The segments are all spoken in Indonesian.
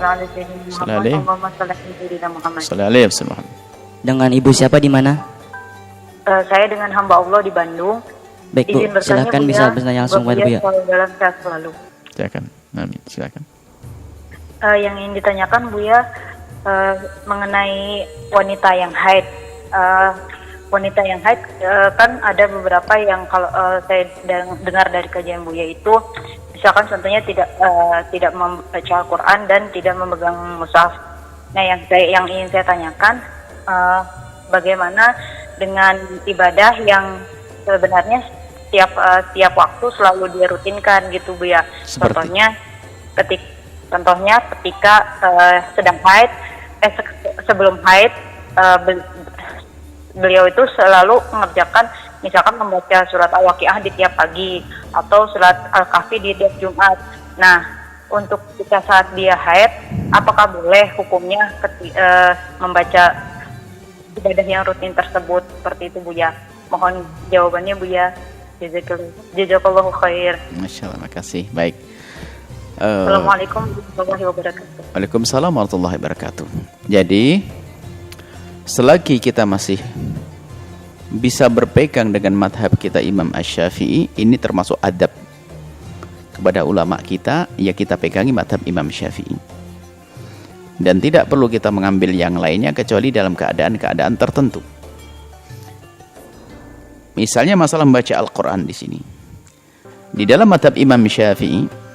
ala sayyidina Muhammad. Allahumma shalli ala sayyidina Muhammad. Sallallahu alaihi wasallam. Dengan ibu siapa di mana? Saya dengan hamba Allah di Bandung. Baik Bu, silakan bisa bertanya langsung kepada Bu ya. Dalam sehat selalu. Silakan. Amin. Silakan. Yang ingin ditanyakan Bu ya, mengenai wanita yang haid. Wanita yang haid kan ada beberapa yang kalau saya dengar dari kajian Buya itu, misalkan contohnya tidak membaca Al-Quran dan tidak memegang mushaf. Nah, yang ingin saya tanyakan, bagaimana dengan ibadah yang sebenarnya tiap waktu selalu dia rutinkan gitu Bu ya. Contohnya ketika sedang haid, sebelum haid, beliau itu selalu mengerjakan, misalkan membaca surat Al-Waqiah di tiap pagi atau surat Al-Kahfi di tiap Jumat. Nah, untuk ketika saat dia haid, apakah boleh hukumnya membaca ibadah yang rutin tersebut seperti itu Bu ya? Mohon jawabannya Bu ya. Jazakallahu khair. Masya Allah, makasih. Baik. Assalamualaikum warahmatullahi wabarakatuh. Waalaikumsalam warahmatullahi wabarakatuh. Jadi, selagi kita masih bisa berpegang dengan madhab kita Imam Asy-Syafi'i, ini termasuk adab kepada ulama kita, ya kita pegangi madhab Imam Syafi'i. Dan tidak perlu kita mengambil yang lainnya kecuali dalam keadaan-keadaan tertentu. Misalnya masalah membaca Al-Quran di sini. Di dalam madhab Imam Syafi'i,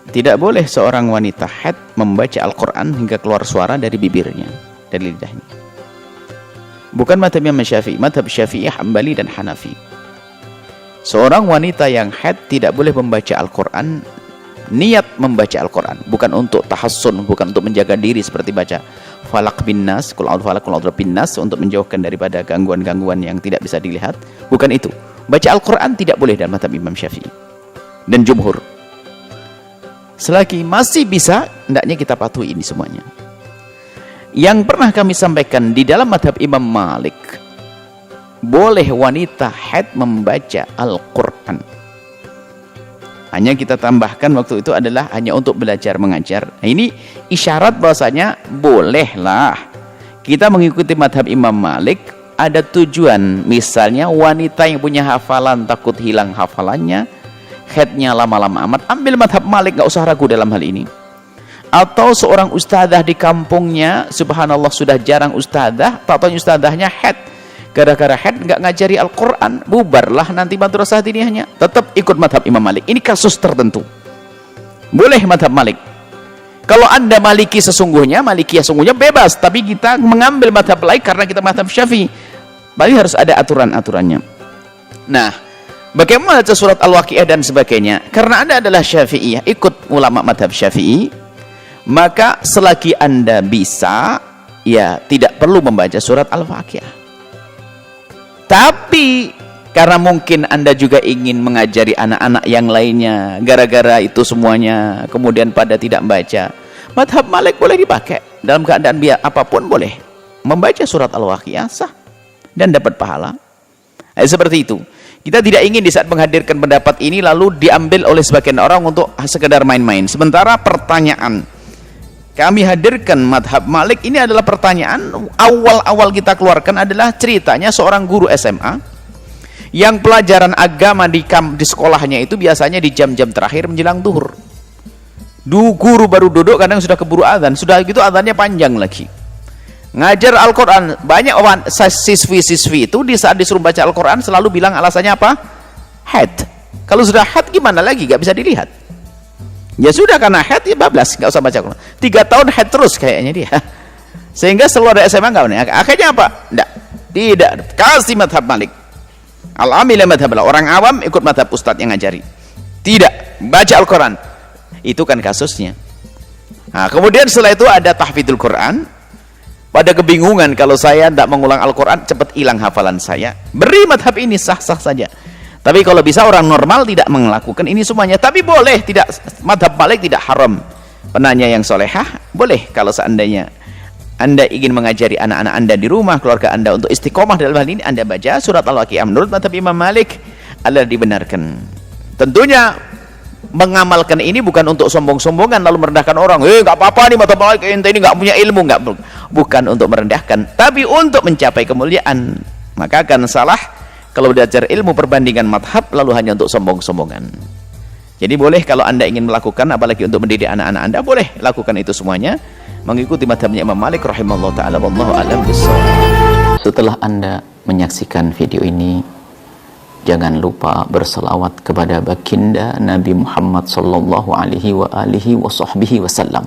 tidak boleh seorang wanita haid membaca Al-Quran hingga keluar suara dari bibirnya, dari lidahnya. Bukan madhab Imam Syafi'i, madhab Syafi'i, Hambali dan Hanafi. Seorang wanita yang haid tidak boleh membaca Al-Quran, niat membaca Al-Quran, bukan untuk tahassun, bukan untuk menjaga diri seperti baca Falaq bin Nas, Qul a'udzu falaq, Qul a'udzu bin Nas, untuk menjauhkan daripada gangguan-gangguan yang tidak bisa dilihat. Bukan itu. Baca Al-Quran tidak boleh dalam madhab Imam Syafi'i dan jumhur. Selagi masih bisa, hendaknya kita patuhi ini semuanya. Yang pernah kami sampaikan di dalam madhab Imam Malik, boleh wanita haid membaca Al-Quran. Hanya kita tambahkan waktu itu adalah hanya untuk belajar mengajar. Nah, ini isyarat bahwasanya bolehlah kita mengikuti madhab Imam Malik. Ada tujuan, misalnya wanita yang punya hafalan takut hilang hafalannya, haidnya lama-lama amat, ambil madhab Malik, gak usah ragu dalam hal ini. Atau seorang ustadzah di kampungnya, subhanallah sudah jarang ustadzah, tak tahu ustadzahnya haid, gara-gara haid nggak ngajari Al-Quran, bubarlah nanti madrasah diniyahnya. Tetap ikut madhab Imam Malik. Ini kasus tertentu, boleh madhab Malik. Kalau anda Maliki sesungguhnya, Malikiyah sesungguhnya bebas, tapi kita mengambil madhab lain karena kita madhab Syafi'i. Berarti harus ada aturan-aturannya. Nah, bagaimana baca surat Al-Waqiah dan sebagainya? Karena anda adalah Syafi'iyah, ikut ulama madhab Syafi'i, maka selagi anda bisa, ya tidak perlu membaca surat Al-Waqiah. Tapi karena mungkin anda juga ingin mengajari anak-anak yang lainnya, gara-gara itu semuanya kemudian pada tidak membaca, madhab Malik boleh dipakai dalam keadaan biar apapun, boleh membaca surat Al-Waqiah sah dan dapat pahala. Seperti itu. Kita tidak ingin di saat menghadirkan pendapat ini lalu diambil oleh sebagian orang untuk sekedar main-main. Sementara pertanyaan kami hadirkan madhab Malik ini adalah pertanyaan awal-awal kita keluarkan adalah ceritanya seorang guru SMA yang pelajaran agama di sekolahnya itu biasanya di jam-jam terakhir menjelang duhur. Guru baru duduk, kadang sudah keburu adzan, sudah gitu adzannya panjang lagi. Ngajar Al-Quran, banyak siswi-siswi itu di saat disuruh baca Al-Quran selalu bilang alasannya apa? Haid. Kalau sudah haid gimana lagi? Gak bisa dilihat. Ya sudah, karena haid ya bablas, gak usah baca Al-Quran. 3 tahun haid terus kayaknya dia. Sehingga seluruh SMA gak benar. Akhirnya apa? Tidak. Kasih madhab Malik. Al-amila madhab Allah. Orang awam ikut madhab ustadz yang ngajari. Tidak. Baca Al-Quran. Itu kan kasusnya. Nah, kemudian setelah itu ada tahfidzul Quran. Pada kebingungan, kalau saya tidak mengulang Al-Quran cepat hilang hafalan saya, beri madhab ini, sah-sah saja. Tapi kalau bisa orang normal tidak melakukan ini semuanya. Tapi boleh, tidak, madhab Malik tidak haram. Penanya yang solehah, boleh kalau seandainya anda ingin mengajari anak-anak anda di rumah, keluarga anda untuk istiqomah dalam hal ini, anda baca surat Al-Waqiah menurut madhab Imam Malik adalah dibenarkan. Tentunya mengamalkan ini bukan untuk sombong-sombongan lalu merendahkan orang. Nggak apa-apa nih madhab Malik, ente ini nggak punya ilmu. Bukan untuk merendahkan, tapi untuk mencapai kemuliaan. Maka akan salah kalau belajar ilmu perbandingan madhab lalu hanya untuk sombong-sombongan. Jadi boleh kalau anda ingin melakukan, apalagi untuk mendidik anak-anak anda, boleh lakukan itu semuanya mengikuti madhabnya Imam Malik rahimahullah ta'ala. Wallahu a'lam bishawab. Setelah anda menyaksikan video ini, jangan lupa berselawat kepada baginda Nabi Muhammad sallallahu alaihi wa alihi wa sahbihi wasallam.